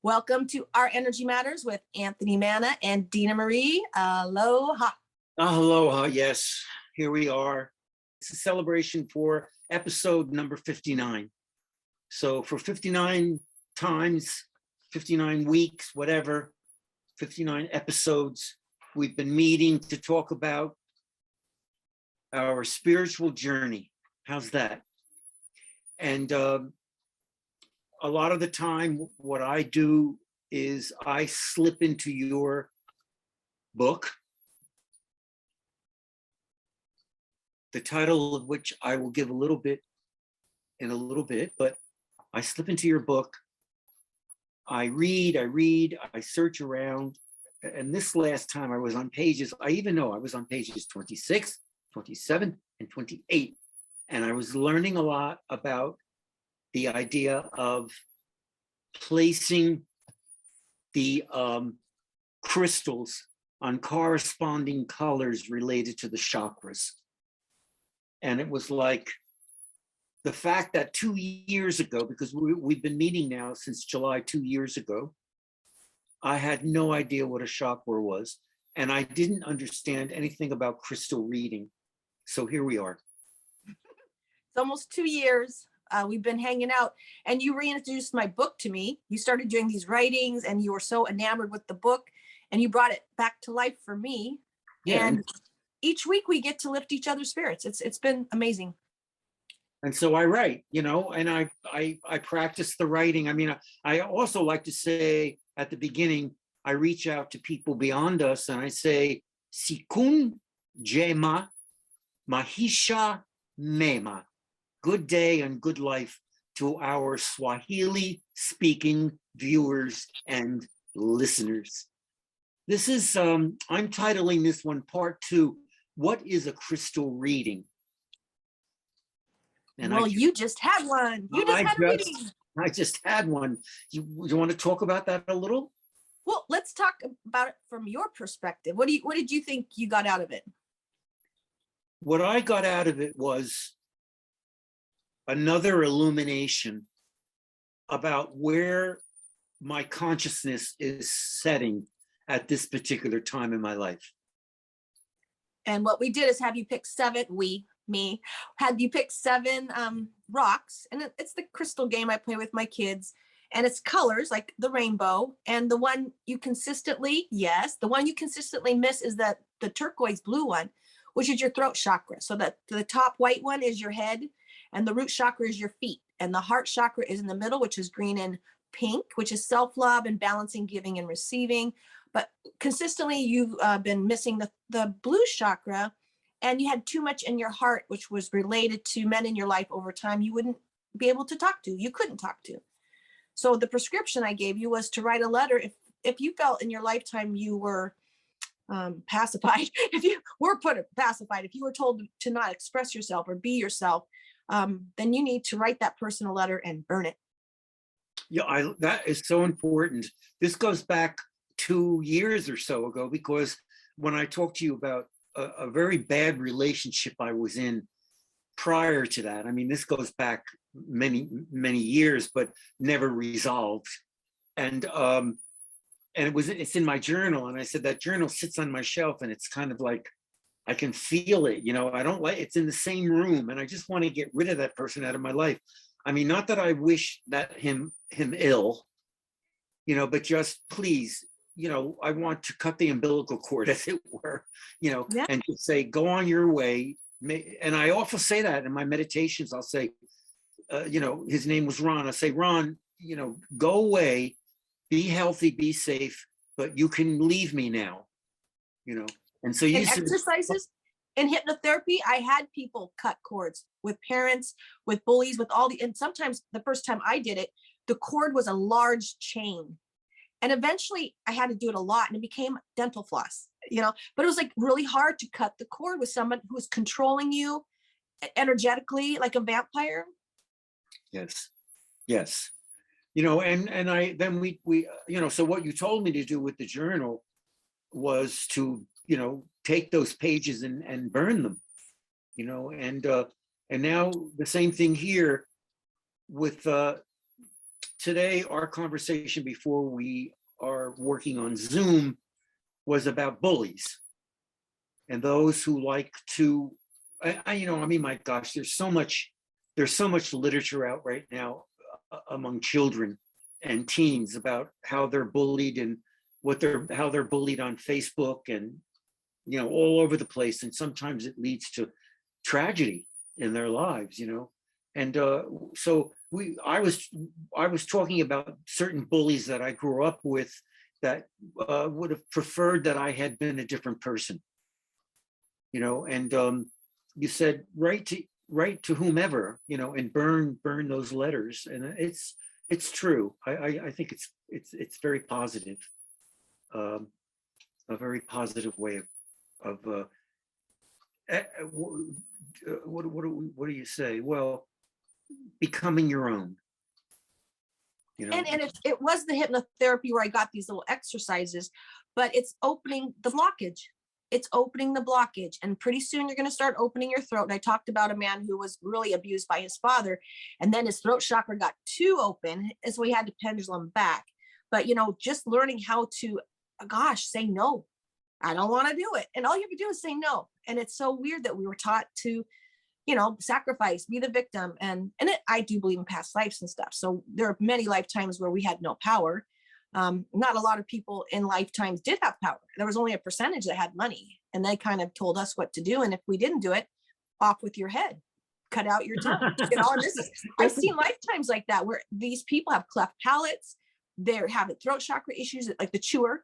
Welcome to Our Energy Matters with Anthony Manna and Dena Marie. Aloha. Aloha, yes, here we are. It's a celebration for episode number 59. So for 59 times, 59 weeks, whatever, 59 episodes, we've been meeting to talk about our spiritual journey. How's that? And a lot of the time, what I do is I slip into your book, the title of which I will give in a little bit, but I slip into your book. I read, I search around. And this last time I was on pages, I even know I was on pages 26, 27, and 28. And I was learning a lot about the idea of placing the crystals on corresponding colors related to the chakras. And it was like the fact that 2 years ago, because we've been meeting now since July 2 years ago, I had no idea what a chakra was. And I didn't understand anything about crystal reading. So here we are. It's almost 2 years. We've been hanging out, and you reintroduced my book to me. You started doing these writings, and you were so enamored with the book, and you brought it back to life for me. Yeah. And each week we get to lift each other's spirits. It's been amazing. And so I write, and I practice the writing. I mean, I also like to say at the beginning, I reach out to people beyond us, and I say, Sikun Jema Mahisha Mema. Good day and good life to our Swahili speaking viewers and listeners. This is, I'm titling this one part 2, What is a Crystal Reading? And well, you just had one. You just had a reading. I just had one. You want to talk about that a little? Well, let's talk about it from your perspective. What did you think you got out of it? What I got out of it was another illumination about where my consciousness is setting at this particular time in my life. And what we did is have you pick had you pick 7 rocks, and it's the crystal game I play with my kids, and it's colors like the rainbow, and the one you consistently miss is the turquoise blue one, which is your throat chakra. So that the top white one is your head, and the root chakra is your feet, and the heart chakra is in the middle, which is green and pink, which is self-love and balancing, giving and receiving. But consistently you've been missing the blue chakra, and you had too much in your heart, which was related to men in your life over time you wouldn't be able to talk to, you couldn't talk to. So the prescription I gave you was to write a letter if you felt in your lifetime you were pacified, if you were pacified, if you were told to not express yourself or be yourself, then you need to write that person a letter and burn it. Yeah, that is so important. This goes back 2 years or so ago, because when I talked to you about a very bad relationship I was in prior to that, I mean, this goes back many, many years, but never resolved. And it's in my journal. And I said, that journal sits on my shelf, and it's kind of like, I can feel it, I don't like, it's in the same room, and I just want to get rid of that person out of my life. I mean, not that I wish that him ill, but just please, I want to cut the umbilical cord, as it were, yeah. And just say, go on your way. And I often say that in my meditations. I'll say, his name was Ron. I say, Ron, go away, be healthy, be safe, but you can leave me now, And so you exercises in hypnotherapy, I had people cut cords with parents, with bullies, and sometimes the first time I did it, the cord was a large chain. And eventually I had to do it a lot, and it became dental floss, but it was like really hard to cut the cord with someone who was controlling you energetically like a vampire. Yes. So what you told me to do with the journal was to, take those pages and burn them, and now the same thing here with today our conversation before we are working on Zoom was about bullies and those who like to, I mean, my gosh, there's so much literature out right now among children and teens about how they're bullied and how they're bullied on Facebook and, all over the place. And sometimes it leads to tragedy in their lives, And so I was talking about certain bullies that I grew up with that would have preferred that I had been a different person, And you said write to whomever, and burn those letters, and it's true. I think it's very positive, a very positive way of what do you say? Well, becoming your own, And it was the hypnotherapy where I got these little exercises, but it's opening the blockage. It's opening the blockage. And pretty soon you're going to start opening your throat. And I talked about a man who was really abused by his father, and then his throat chakra got too open, and so he had to pendulum back. But, just learning how to, say no. I don't want to do it. And all you have to do is say no. And it's so weird that we were taught to, sacrifice, be the victim. And I do believe in past lives and stuff. So there are many lifetimes where we had no power. Not a lot of people in lifetimes did have power. There was only a percentage that had money, and they kind of told us what to do. And if we didn't do it, off with your head, cut out your tongue. I've seen lifetimes like that where these people have cleft palates, they're having throat chakra issues, like the chewer.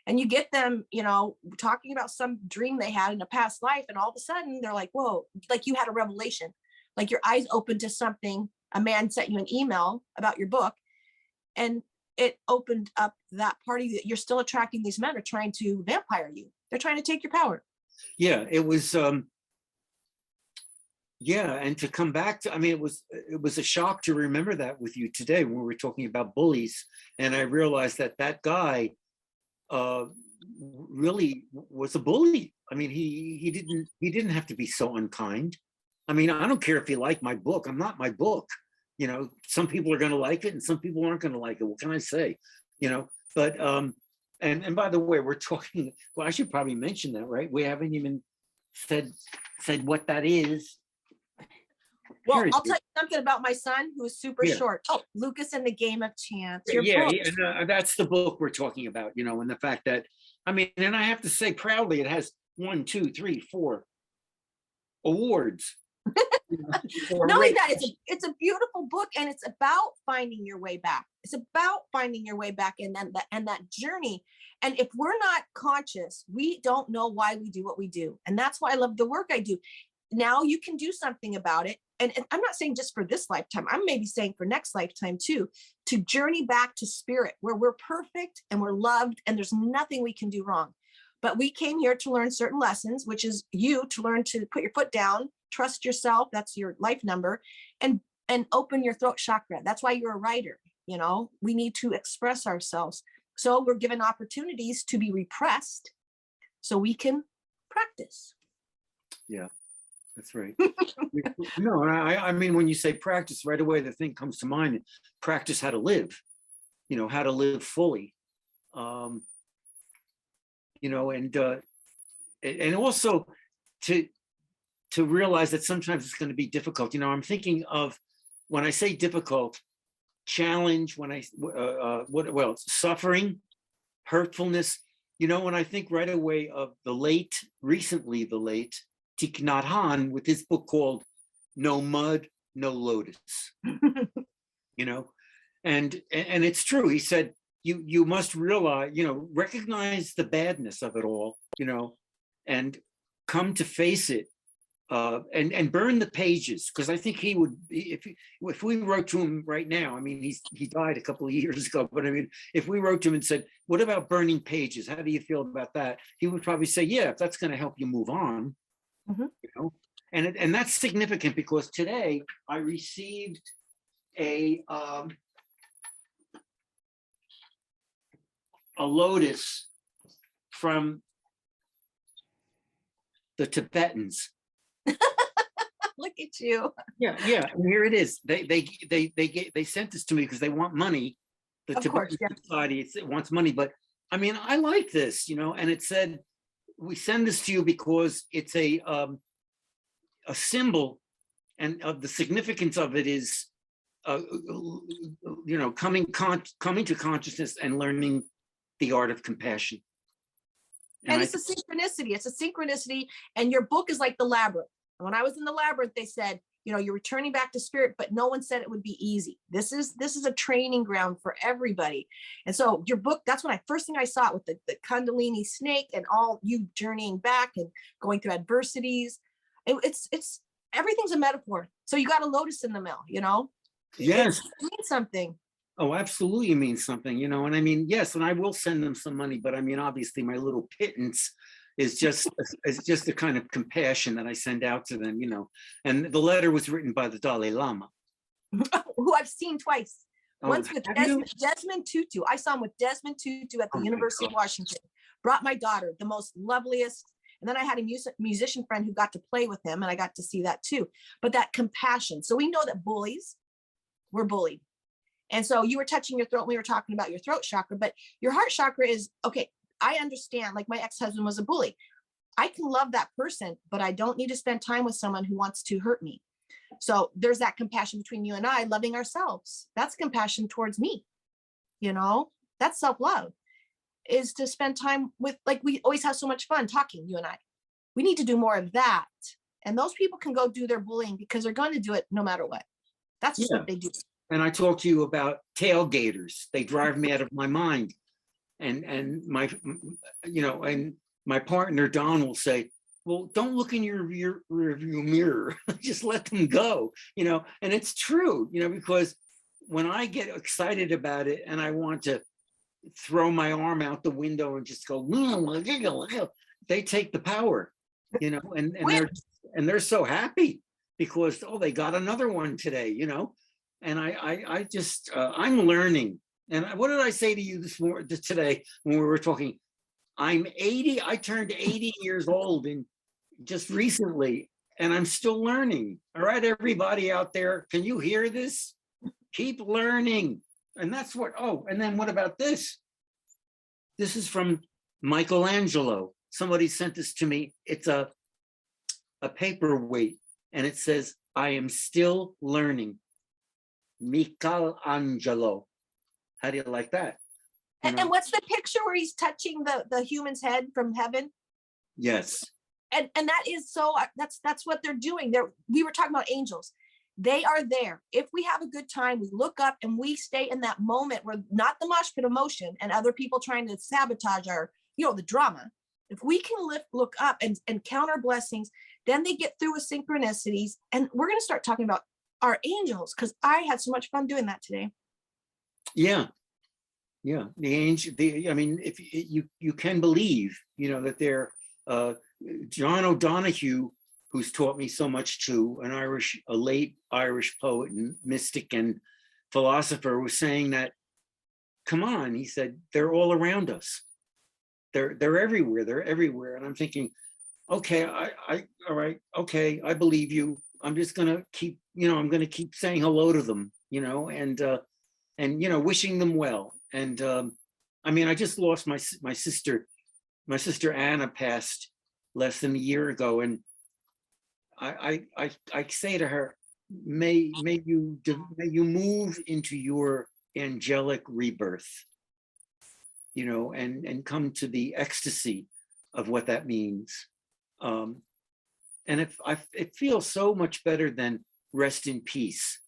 And you get them, talking about some dream they had in a past life. And all of a sudden they're like, whoa, like you had a revelation, like your eyes opened to something. A man sent you an email about your book, and it opened up that part of you that you're still attracting. These men are trying to vampire you. They're trying to take your power. Yeah, it was, and to come back to, it was a shock to remember that with you today when we were talking about bullies. And I realized that guy, really was a bully. He didn't have to be so unkind. I don't care if you like my book. I'm not my book. Some people are going to like it and some people aren't going to like it. What can I say? But and by the way, we're talking, well, I should probably mention that, right? We haven't even said what that is. Well, I'll tell you something about my son who is super short. Oh, Loukas and the Game of Chance. That's the book we're talking about, and the fact that, and I have to say proudly, it has 1, 2, 3, 4 awards. Not only that, it's a beautiful book, and it's about finding your way back. It's about finding your way back, and then that journey. And if we're not conscious, we don't know why we do what we do. And that's why I love the work I do. Now you can do something about it. And I'm not saying just for this lifetime, I'm maybe saying for next lifetime too, to journey back to spirit where we're perfect and we're loved and there's nothing we can do wrong. But we came here to learn certain lessons, which is you to learn to put your foot down, trust yourself. That's your life number, and open your throat chakra. That's why you're a writer. We need to express ourselves. So we're given opportunities to be repressed so we can practice. Yeah. That's right. No, when you say practice, right away the thing comes to mind, practice how to live, how to live fully, and also to realize that sometimes it's going to be difficult. I'm thinking of, when I say difficult, challenge, when suffering, hurtfulness, when I think right away of the recently late Thich Nhat Hanh with his book called No Mud, No Lotus, and it's true. He said, you must realize, recognize the badness of it all, and come to face it, and burn the pages. Because I think he would, if we wrote to him right now, he died a couple of years ago, but if we wrote to him and said, what about burning pages? How do you feel about that? He would probably say, yeah, if that's going to help you move on. Mm-hmm. And that's significant because today I received a lotus from the Tibetans. Look at you. Yeah. And here it is. They sent this to me because they want money. The Of course, Tibetan yeah. Society it wants money, but I mean, I like this, and it said, we send this to you because it's a symbol, and of the significance of it is, coming to consciousness and learning the art of compassion. And it's a synchronicity. It's a synchronicity. And your book is like the labyrinth. And when I was in the labyrinth, they said, you're returning back to spirit, but no one said it would be easy. This is a training ground for everybody. And so your book, that's when first thing I saw it, with the Kundalini snake and all you journeying back and going through adversities. It's everything's a metaphor. So you got a lotus in the mill, Yes. It means something. Oh, absolutely means something, and I mean, yes, and I will send them some money, but I mean, obviously my little pittance is just the kind of compassion that I send out to them, and the letter was written by the Dalai Lama. Who I've seen twice. Oh, Once with Desmond Tutu. I saw him with Desmond Tutu at the University of Washington. Brought my daughter, the most loveliest. And then I had a musician friend who got to play with him, and I got to see that too. But that compassion. So we know that bullies were bullied. And so you were touching your throat. We were talking about your throat chakra, but your heart chakra is, okay, I understand, like my ex-husband was a bully. I can love that person, but I don't need to spend time with someone who wants to hurt me. So there's that compassion between you and I, loving ourselves. That's compassion towards me. That's self-love, is to spend time with, like, we always have so much fun talking, you and I. We need to do more of that. And those people can go do their bullying because they're going to do it no matter what. That's just what they do. And I talk to you about tailgaters. They drive me out of my mind. And my, and my partner, Don, will say, well, don't look in your rearview mirror. Just let them go, and it's true, because when I get excited about it and I want to throw my arm out the window and just go, they take the power, and they're so happy because, they got another one today, and I just, I'm learning. And what did I say to you today when we were talking? I'm 80, I turned 80 years old just recently, and I'm still learning. All right, everybody out there, can you hear this? Keep learning. And that's what, and then what about this? This is from Michelangelo. Somebody sent this to me. It's a paperweight, and it says, I am still learning. Michelangelo. How do you like that? And what's the picture where he's touching the human's head from heaven? Yes. And that is so, that's what they're doing. We were talking about angels. They are there. If we have a good time, we look up and we stay in that moment where not the mosh pit emotion and other people trying to sabotage our, the drama. If we can look up and count our blessings, then they get through with synchronicities. And we're going to start talking about our angels, because I had so much fun doing that today. Yeah. The angel, I mean, if you can believe, that they're, John O'Donohue, who's taught me so much too, a late Irish poet and mystic and philosopher, was saying that, come on, he said, they're all around us. They're everywhere. And I'm thinking, okay, all right, okay, I believe you. I'm just gonna keep, I'm gonna keep saying hello to them, and wishing them well. And I mean, I just lost my sister. My sister Anna passed less than a year ago, and I say to her, may you move into your angelic rebirth, and come to the ecstasy of what that means. And it feels so much better than rest in peace.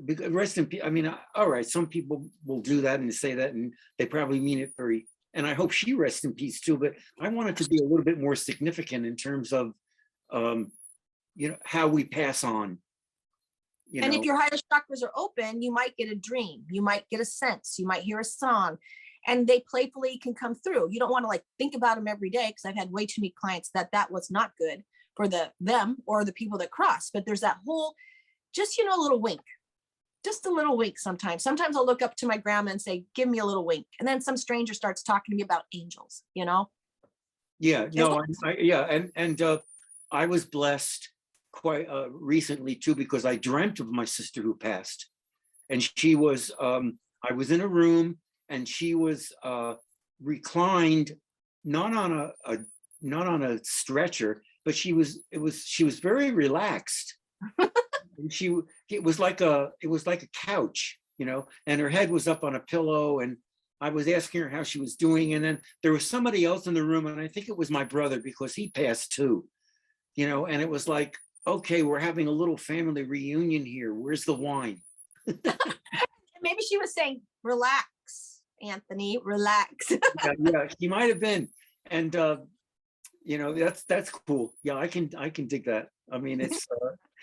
Because rest in peace, I mean, all right, some people will do that and say that, and they probably mean it very, and I hope she rests in peace too, but I want it to be a little bit more significant in terms of, how we pass on. And if your higher chakras are open, you might get a dream, you might get a sense, you might hear a song, and they playfully can come through. You don't want to think about them every day, because I've had way too many clients that was not good for them or the people that cross. But there's that whole, just, a little wink. Just a little wink sometimes. Sometimes I'll look up to my grandma and say, give me a little wink. And then some stranger starts talking to me about angels, Yeah, no, I was blessed quite recently too, because I dreamt of my sister who passed. And she was, I was in a room and she was reclined, not on not on a stretcher, but she was very relaxed. And it was like a couch, you know, and her head was up on a pillow, and I was asking her how she was doing. And then there was somebody else in the room, and I think it was my brother because he passed too, you know, and it was like, okay, we're having a little family reunion here. Where's the wine? Maybe she was saying, relax, Anthony, relax. Yeah, she might have been. And you know, that's cool. Yeah, I can dig that. I mean, it's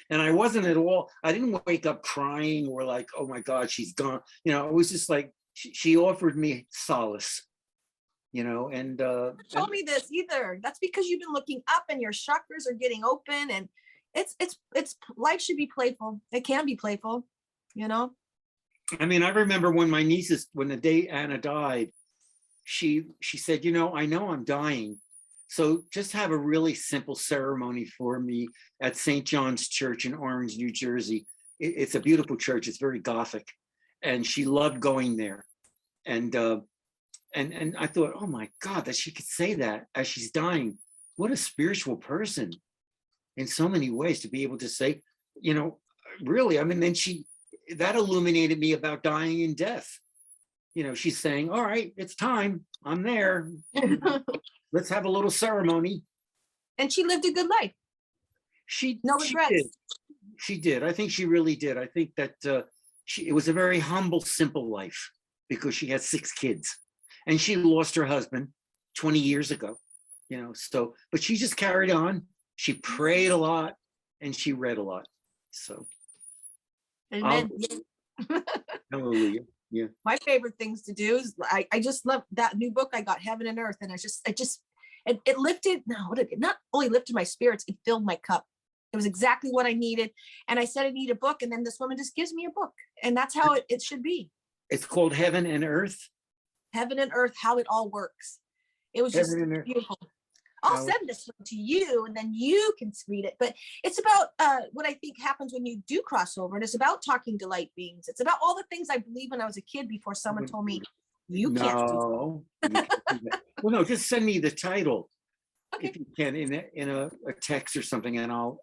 and I wasn't at all, I didn't wake up crying or like, oh my God, she's gone. You know, it was just like she offered me solace, you know, and You told me this either. That's because you've been looking up and your chakras are getting open, and it's life should be playful. It can be playful, you know. I mean, I remember when my nieces, when the day Anna died, she said, you know I'm dying, so just have a really simple ceremony for me at St. John's Church in Orange, New Jersey. It's a beautiful church. It's very Gothic, and she loved going there. And I thought, oh my God, that she could say that as she's dying. What a spiritual person in so many ways to be able to say, you know, really. I mean, then that illuminated me about dying and death. You know, she's saying, all right, it's time. I'm there. Let's have a little ceremony. And she lived a good life. No regrets. She did. I think she really did. I think that it was a very humble, simple life because she had 6 kids, and she lost her husband 20 years ago, you know, so, but she just carried on. She prayed a lot and she read a lot. So. Amen. Hallelujah. Yeah. My favorite things to do is I just love that new book I got, Heaven and Earth, and it lifted. No, it not only lifted my spirits, it filled my cup. It was exactly what I needed. And I said I need a book, and then this woman just gives me a book, and that's how it should be. It's called Heaven and Earth. Heaven and Earth, how it all works. It was just beautiful. I'll send this one to you, and then you can read it. But it's about what I think happens when you do cross over, and it's about talking to light beings. It's about all the things I believed when I was a kid before someone told me you can't do that. Well, no, just send me the title, okay, if you can, in a text or something, and I'll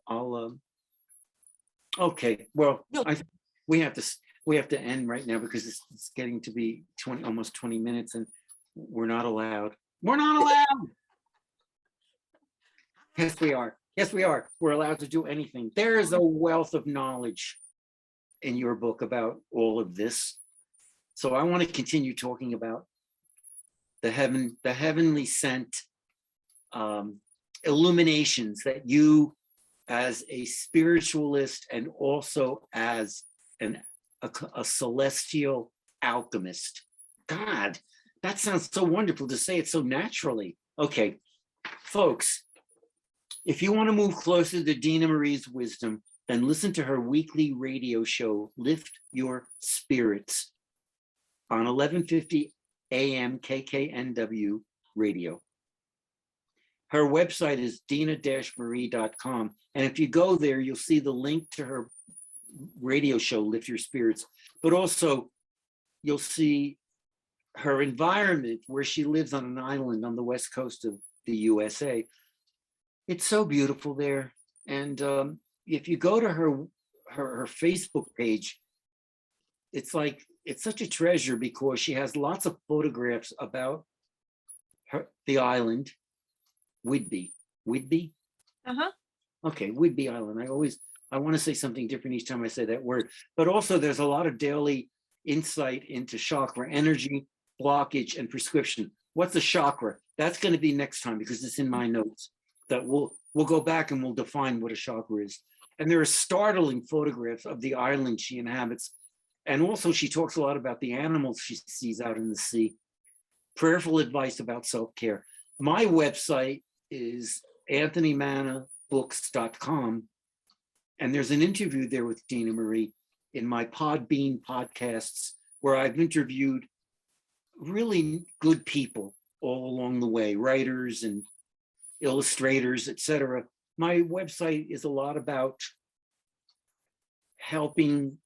okay. Well, we have to end right now because it's getting to be almost 20 minutes, and we're not allowed. We're not allowed. Yes, we are. Yes, we are. We're allowed to do anything. There is a wealth of knowledge in your book about all of this. So I want to continue talking about the heavenly sent illuminations that you, as a spiritualist and also as a celestial alchemist. God, that sounds so wonderful to say it so naturally. Okay, folks. If you want to move closer to Dena Marie's wisdom, then listen to her weekly radio show, Lift Your Spirits, on 1150 AM KKNW radio. Her website is dena-marie.com. And if you go there, you'll see the link to her radio show, Lift Your Spirits. But also, you'll see her environment where she lives on an island on the west coast of the USA. It's so beautiful there. And if you go to her Facebook page, it's such a treasure because she has lots of photographs about the island, Whidbey. Uh-huh. Okay, Whidbey Island. I want to say something different each time I say that word. But also there's a lot of daily insight into chakra energy, blockage, and prescription. What's a chakra? That's going to be next time because it's in my notes. That we'll go back and we'll define what a chakra is. And there are startling photographs of the island she inhabits. And also she talks a lot about the animals she sees out in the sea. Prayerful advice about self-care. My website is anthonymannabooks.com. And there's an interview there with Dena Marie in my Podbean podcasts where I've interviewed really good people all along the way, writers and illustrators, etc. my website is a lot about helping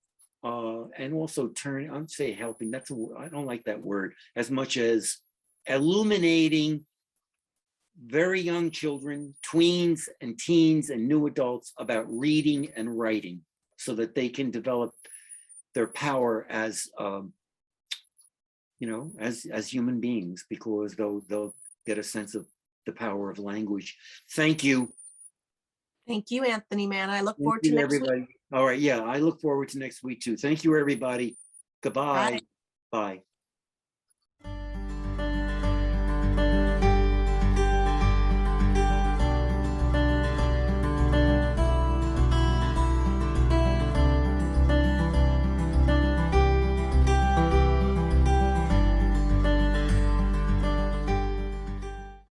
and also I'd say helping, that's I don't like that word, as much as illuminating very young children, tweens and teens and new adults about reading and writing so that they can develop their power as as human beings, because they'll get a sense of the power of language. Thank you. Thank you, Anthony, man. I look Thank forward you, to next week. everybody. All right, yeah, I look forward to next week too. Thank you, everybody. Goodbye. Bye. Bye.